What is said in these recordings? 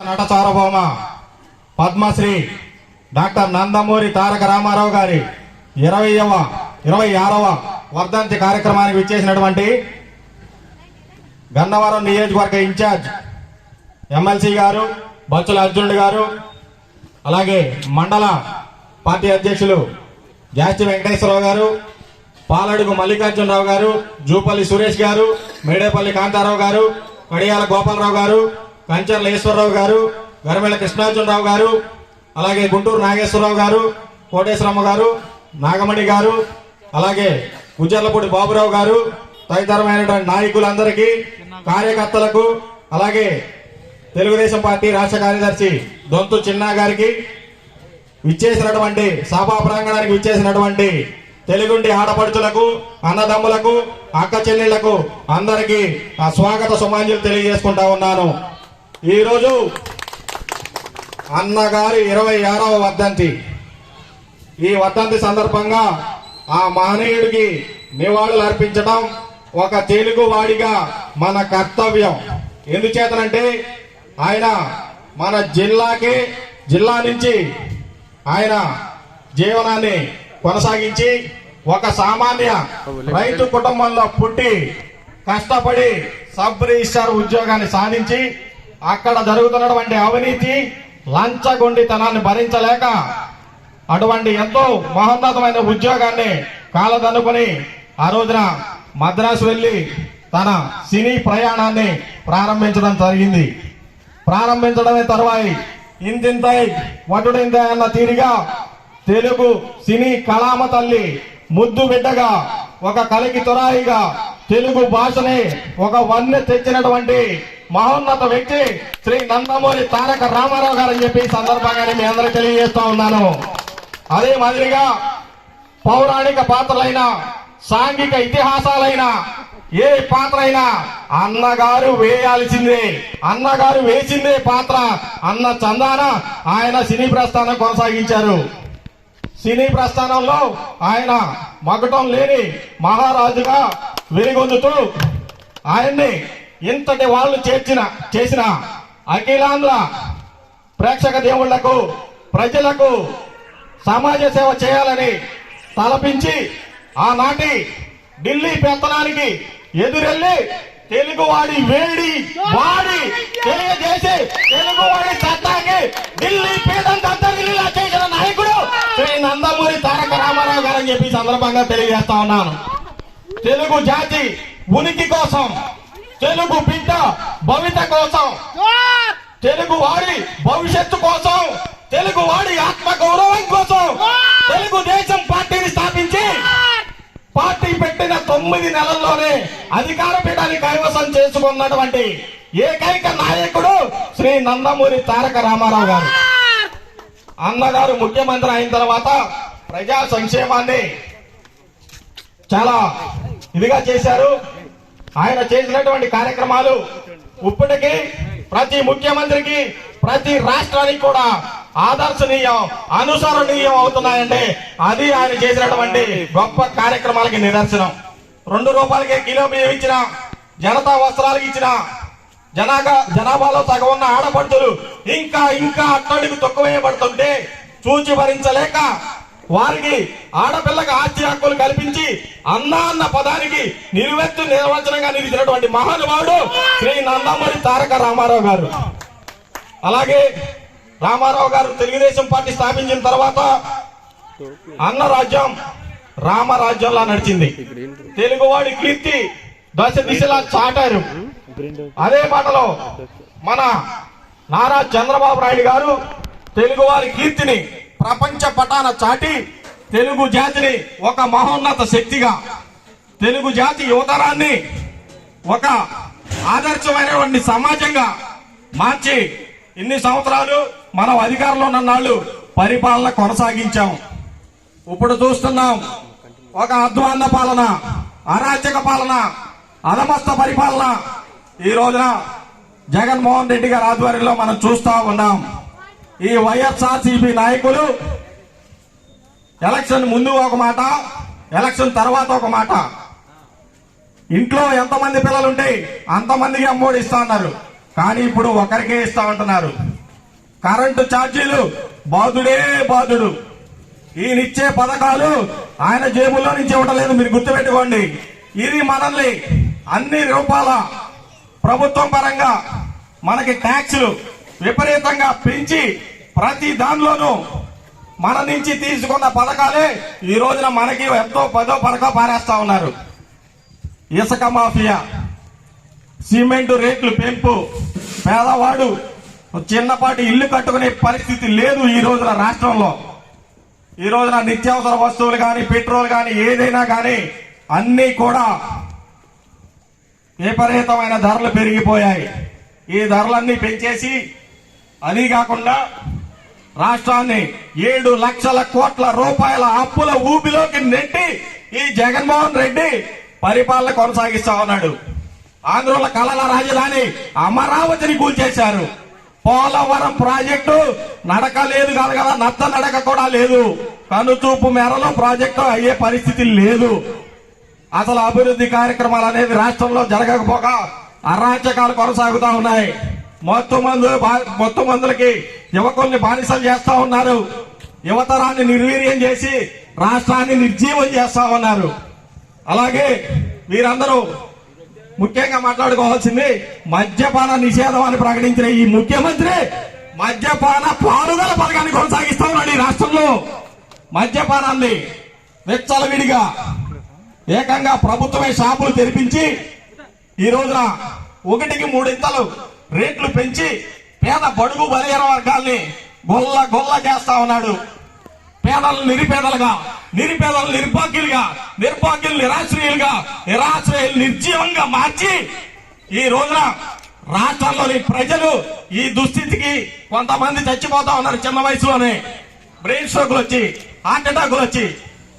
నట సార్వభౌమ పద్మశ్రీ డాక్టర్ నందమూరి తారక రామారావు గారి 26వ వర్ధంతి కార్యక్రమానికి విచ్చేసినటువంటి గన్నవరం నియోజకవర్గ ఇన్ఛార్జ్ ఎమ్మెల్సీ గారు బొత్స అర్జునుడు గారు, అలాగే మండల పార్టీ అధ్యక్షులు జాస్తి వెంకటేశ్వరరావు గారు, పాలడుగు మల్లికార్జునరావు గారు, జూపల్లి సురేష్ గారు, మేడేపల్లి కాంతారావు గారు, కడియాల గోపాలరావు గారు, కంచర్ల ఈశ్వరరావు గారు, గరమెల కృష్ణార్జునరావు గారు, అలాగే గుంటూరు నాగేశ్వరరావు గారు, కోటేశ్వరమ్మ గారు, నాగమణి గారు, అలాగే గుజ్జర్లపూడి బాబురావు గారు, తదితరమైనటువంటి నాయకులందరికీ, కార్యకర్తలకు, అలాగే తెలుగుదేశం పార్టీ రాష్ట్ర కార్యదర్శి దొంతు చిన్నా గారికి, విచ్చేసినటువంటి సభా ప్రాంగణానికి విచ్చేసినటువంటి తెలుగుండి ఆడపడుచులకు, అన్నదమ్ములకు, అక్క చెల్లెళ్లకు అందరికీ ఆ స్వాగత సుమాంజలు తెలియజేసుకుంటా ఉన్నాను. ఈరోజు అన్నగారి 26వ వర్ధంతి. ఈ వర్ధంతి సందర్భంగా ఆ మహనీయుడికి నివాళులు అర్పించడం ఒక తెలుగు వాడిగా మన కర్తవ్యం. ఎందుచేతనంటే ఆయన మన జిల్లా నుంచి ఆయన జీవనాన్ని కొనసాగించి ఒక సామాన్య రైతు కుటుంబంలో పుట్టి కష్టపడి సబ్ రిజిస్ట్రార్ ఉద్యోగాన్ని సాధించి అక్కడ జరుగుతున్నటువంటి అవినీతి లంచగొండితనాన్ని భరించలేక అటువంటి ఎంతో మహోన్నతమైన ఉద్యోగాన్ని కాలదన్నుకొని ఆ రోజున మద్రాసు వెళ్లి తన సినీ ప్రయాణాన్ని ప్రారంభించడం జరిగింది. ప్రారంభించడమే తరువాయి ఇంతింతై వటుడింతై అన్న తీరిగా తెలుగు సినీ కళామ తల్లి ముద్దు బిడ్డగా, ఒక కలికి తురాయిగా తెలుగు భాషని ఒక వన్నె తెచ్చినటువంటి మహోన్నత వ్యక్తి శ్రీ నందమూరి తారక రామారావు గారు అని చెప్పి సందర్భంగానే మీ అందరూ తెలియజేస్తా ఉన్నాను. అదే మాదిరిగా పౌరాణిక పాత్రలైన, సాంఘిక ఇతిహాసాలైన ఏ పాత్ర అయినా అన్నగారు వేయాల్సిందే, అన్నగారు వేసిందే పాత్ర అన్న చందాన ఆయన సినీ ప్రస్థానం కొనసాగించారు. సినీ ప్రస్థానంలో ఆయన మగటం లేని మహారాజుగా వెలుగొందుతూ ఆయన్ని ఇంతటి వాళ్ళు చేసిన అఖిలాంధ్ర ప్రేక్షక దేవుళ్లకు, ప్రజలకు సమాజ సేవ చేయాలని తలపించి ఆనాటి ఢిల్లీ పెత్తనానికి ఎదురెళ్లి తెలుగువాడి వేడి వాడి తెలియజేసి తెలుగువాడి సత్తాకి ఢిల్లీ పీఠం దద్దరిల్లా చేసిన నాయకుడు శ్రీ నందమూరి తారక రామారావు గారు అని చెప్పి సందర్భంగా తెలియజేస్తా ఉన్నాను. తెలుగు జాతి ఉనికి కోసం, తెలుగు బిడ్డ భవిత కోసం, తెలుగు వాడి భవిష్యత్తు కోసం, తెలుగు వాడి ఆత్మ గౌరవం కోసం తెలుగుదేశం పార్టీని స్థాపించి పార్టీ పెట్టిన 9 నెలల్లోనే అధికార పీఠాన్ని కైవసం చేసుకున్నటువంటి ఏకైక నాయకుడు శ్రీ నందమూరి తారక రామారావు గారు. అన్నగారు ముఖ్యమంత్రి అయిన తర్వాత ప్రజా సంక్షేమాన్ని చాలా ఇదిగా చేశారు. ఆయన చేసినటువంటి కార్యక్రమాలు ఇప్పటికీ ప్రతి ముఖ్యమంత్రికి, ప్రతి రాష్ట్రానికి కూడా ఆదర్శనీయం, అనుసరణీయం అవుతున్నాయంటే అది ఆయన చేసినటువంటి గొప్ప కార్యక్రమాలకి నిదర్శనం. 2 రూపాయలకే కిలో బియ్యం ఇచ్చిన, జనతా వస్త్రాలకు ఇచ్చిన, జనాభాలో సగం ఉన్న ఆడపడుతులు ఇంకా అట్టడుగు తొక్కువేయబడుతుంటే చూచి భరించలేక వారికి ఆడపిల్లకి ఆస్తి హక్కులు కల్పించి అన్న పదానికి నిలువెత్తు నిర్వచనంగా నిలిచినటువంటి మహానుభావుడు శ్రీ నందమూరి తారక రామారావు గారు. అలాగే రామారావు గారు తెలుగుదేశం పార్టీ స్థాపించిన తర్వాత అన్న రాజ్యం రామరాజ్యంలా నడిచింది. తెలుగువాడి కీర్తి దశ దిశలా చాటారు. అదే మాటలో మన నారా చంద్రబాబు నాయుడు గారు తెలుగువారి కీర్తిని ప్రపంచ పటాన చాటి తెలుగు జాతిని ఒక మహోన్నత శక్తిగా, తెలుగు జాతి యువతరాన్ని ఒక ఆదర్శమైనటువంటి సమాజంగా మార్చి ఇన్ని సంవత్సరాలు మనం అధికారంలో ఉన్ననాళ్ళు పరిపాలన కొనసాగించాం. ఇప్పుడు చూస్తున్నాం ఒక అధ్వాన్న పాలన, అరాచక పాలన, అధమస్త పరిపాలన ఈ రోజున జగన్మోహన్ రెడ్డి గారి ఆధ్వర్యంలో మనం చూస్తా ఉన్నాం. ఈ వైఎస్ఆర్సీపీ నాయకులు ఎలక్షన్ ముందు ఒక మాట, ఎలక్షన్ తర్వాత ఒక మాట. ఇంట్లో ఎంతమంది పిల్లలుంటే అంతమందికి అమ్మఒడి ఇస్తా అన్నారు, కానీ ఇప్పుడు ఒకరికే ఇస్తా ఉంటున్నారు. కరెంటు ఛార్జీలు బాధుడే బాధుడు. ఈయనిచ్చే పథకాలు ఆయన జేబుల్లో నుంచి ఇవ్వటలేదు, మీరు గుర్తుపెట్టుకోండి. ఇది మనల్ని అన్ని రూపాల ప్రభుత్వం పరంగా మనకి ట్యాక్సులు విపరీతంగా పెంచి ప్రతి దానిలోనూ మన నుంచి తీసుకున్న పథకాలే ఈ రోజున మనకి ఎంతో పరక పారేస్తా ఉన్నారు. ఇసుక మాఫియా, సిమెంట్ రేట్లు పెంపు, పేదవాడు చిన్నపాటి ఇల్లు కట్టుకునే పరిస్థితి లేదు ఈ రోజున రాష్ట్రంలో. ఈ రోజున నిత్యావసర వస్తువులు కానీ, పెట్రోల్ కానీ, ఏదైనా కానీ అన్నీ కూడా విపరీతమైన ధరలు పెరిగిపోయాయి. ఈ ధరలన్నీ పెంచేసి అది కాకుండా రాష్ట్రాన్ని 7 లక్షల కోట్ల రూపాయల అప్పుల ఊబిలోకి నెట్టి ఈ జగన్మోహన్ రెడ్డి పరిపాలన కొనసాగిస్తా ఉన్నాడు. ఆంధ్రుల కళల రాజధాని అమరావతిని కూల్చేశారు. పోలవరం ప్రాజెక్టు నడక లేదు కాదు కదా, నత్త నడక కూడా లేదు. కనుచూపు మేరలో ప్రాజెక్టు అయ్యే పరిస్థితి లేదు. అసలు అభివృద్ధి కార్యక్రమాలు అనేది రాష్ట్రంలో జరగకపోగా అరాచకాలు కొనసాగుతా ఉన్నాయి. మొత్తం మందులకి యువకుల్ని బానిసలు చేస్తా ఉన్నారు. యువతరాన్ని నిర్వీర్యం చేసి రాష్ట్రాన్ని నిర్జీవం చేస్తా ఉన్నారు. అలాగే వీరందరూ ముఖ్యంగా మాట్లాడుకోవాల్సింది మద్యపాన నిషేధం అని ప్రకటించిన ఈ ముఖ్యమంత్రి మద్యపాన పారుదల పథకాన్ని కొనసాగిస్తా ఉన్నాడు. ఈ రాష్ట్రంలో మద్యపానాన్ని విచ్చలవిడిగా ఏకంగా ప్రభుత్వమే షాపులు తెరిపించి ఈ రోజున 1కి 3 రేట్లు పెంచి పేద బడుగు బలహీన వర్గాల్ని గొల్ల చేస్తా ఉన్నాడు. పేదలను నిరుపేదలుగా, నిరుపేదలు నిర్భాగ్యులుగా, నిర్భాగ్యులు నిరాశ్రయులుగా, నిరాశ్రయులు నిర్జీవంగా మార్చి ఈ రోజున రాష్ట్రంలోని ప్రజలు ఈ దుస్థితికి కొంతమంది చచ్చిపోతా ఉన్నారు. చిన్న వయసులోనే బ్రెయిన్ స్ట్రోక్లు వచ్చి, హార్ట్ అటాకులు వచ్చి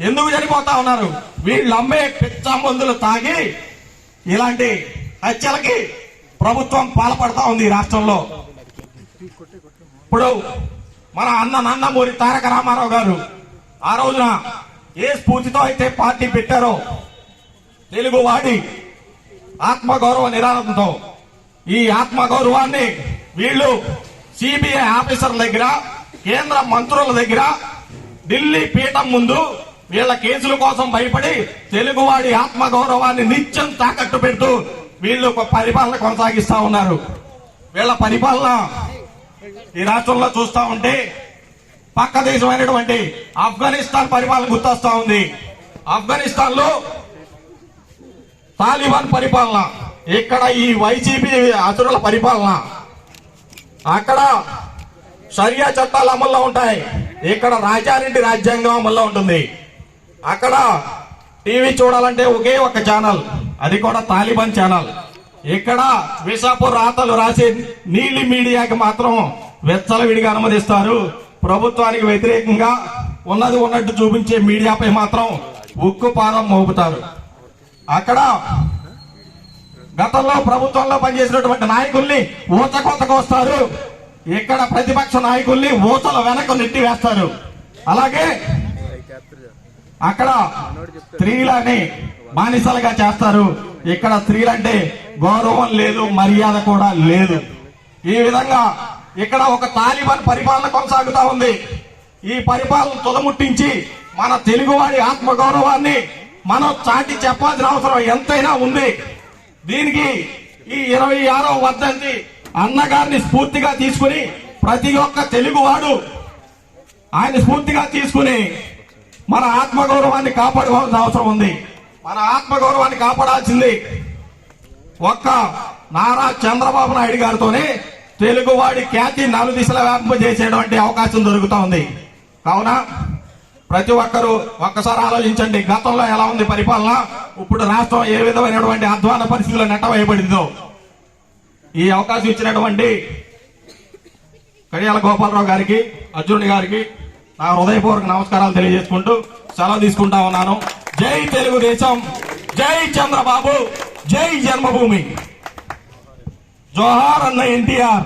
ఎందుకు చనిపోతా ఉన్నారు? వీళ్ళు అమ్మే పిచ్చ మందులు తాగి ఇలాంటి హత్యలకి ప్రభుత్వం పాల్పడతా ఉంది ఈ రాష్ట్రంలో. ఇప్పుడు మన నందమూరి తారక రామారావు గారు ఆ రోజున ఏ స్ఫూర్తితో అయితే పార్టీ పెట్టారో, తెలుగువాడి ఆత్మగౌరవ నినాదంతో ఈ ఆత్మగౌరవాన్ని వీళ్ళు సిబిఐ ఆఫీసర్ల దగ్గర, కేంద్ర మంత్రుల దగ్గర, ఢిల్లీ పీఠం ముందు వీళ్ళ కేసుల కోసం భయపడి తెలుగువాడి ఆత్మగౌరవాన్ని నిత్యం తాకట్టు పెడుతూ వీళ్ళు పరిపాలన కొనసాగిస్తా ఉన్నారు. వీళ్ళ పరిపాలన ఈ రాష్ట్రంలో చూస్తా ఉంటే పక్క దేశమైనటువంటి ఆఫ్ఘనిస్తాన్ పరిపాలన గుర్తొస్తా ఉంది. ఆఫ్ఘనిస్తాన్ లో తాలిబాన్ పరిపాలన, ఇక్కడ ఈ వైసీపీ అసురుల పరిపాలన. అక్కడ షరియా చట్టాలు అమల్లో ఉంటాయి, ఇక్కడ రాజారెడ్డి రాజ్యాంగం అమల్లో ఉంటుంది. అక్కడ టీవీ చూడాలంటే ఒకే ఒక ఛానల్, అది కూడా తాలిబాన్ ఛానల్. ఇక్కడ విషపు రాతలు రాసే నీలి మీడియాకి మాత్రం వెచ్చలవిడిగా అనుమతిస్తారు. ప్రభుత్వానికి వ్యతిరేకంగా ఉన్నది ఉన్నట్టు చూపించే మీడియాపై మాత్రం ఉక్కు పాదం మోపుతారు. అక్కడ గతంలో ప్రభుత్వంలో పనిచేసినటువంటి నాయకుల్ని ఊచకొత్తకు వస్తారు, ఇక్కడ ప్రతిపక్ష నాయకుల్ని ఊచల వెనక నెట్టి వేస్తారు. అలాగే అక్కడ స్త్రీలని బానిసలుగా చేస్తారు, ఇక్కడ స్త్రీలంటే గౌరవం లేదు, మర్యాద కూడా లేదు. ఈ విధంగా ఇక్కడ ఒక తాలిబాన్ పరిపాలన కొనసాగుతా ఉంది. ఈ పరిపాలన తుదముట్టించి మన తెలుగువాడి ఆత్మగౌరవాన్ని మనం చాటి చెప్పాల్సిన అవసరం ఎంతైనా ఉంది. దీనికి ఈ 26వ వర్ధంతి అన్నగారిని స్ఫూర్తిగా తీసుకుని ప్రతి ఒక్క తెలుగువాడు ఆయన స్ఫూర్తిగా తీసుకుని మన ఆత్మగౌరవాన్ని కాపాడుకోవాల్సిన అవసరం ఉంది. మన ఆత్మగౌరవాన్ని కాపాడాల్సింది ఒక్క నారా చంద్రబాబు నాయుడు గారితోనే తెలుగువాడి ఖ్యాతి నలుదిశల వ్యాపింపజేసేటువంటి అవకాశం దొరుకుతా ఉంది. కావున ప్రతి ఒక్కరూ ఒక్కసారి ఆలోచించండి, గతంలో ఎలా ఉంది పరిపాలన, ఇప్పుడు రాష్ట్రం ఏ విధమైనటువంటి అధ్వాన పరిస్థితుల్లో నెట్టవేయబడిందో. ఈ అవకాశం ఇచ్చినటువంటి కడియాల గోపాలరావు గారికి, అర్జునుడి గారికి నా హృదయపూర్వక నమస్కారాలు తెలియజేసుకుంటూ సెలవు తీసుకుంటా ఉన్నాను. జై తెలుగుదేశం, జై చంద్రబాబు, జై జన్మభూమి, జోహార్ అన్న ఎన్టీఆర్.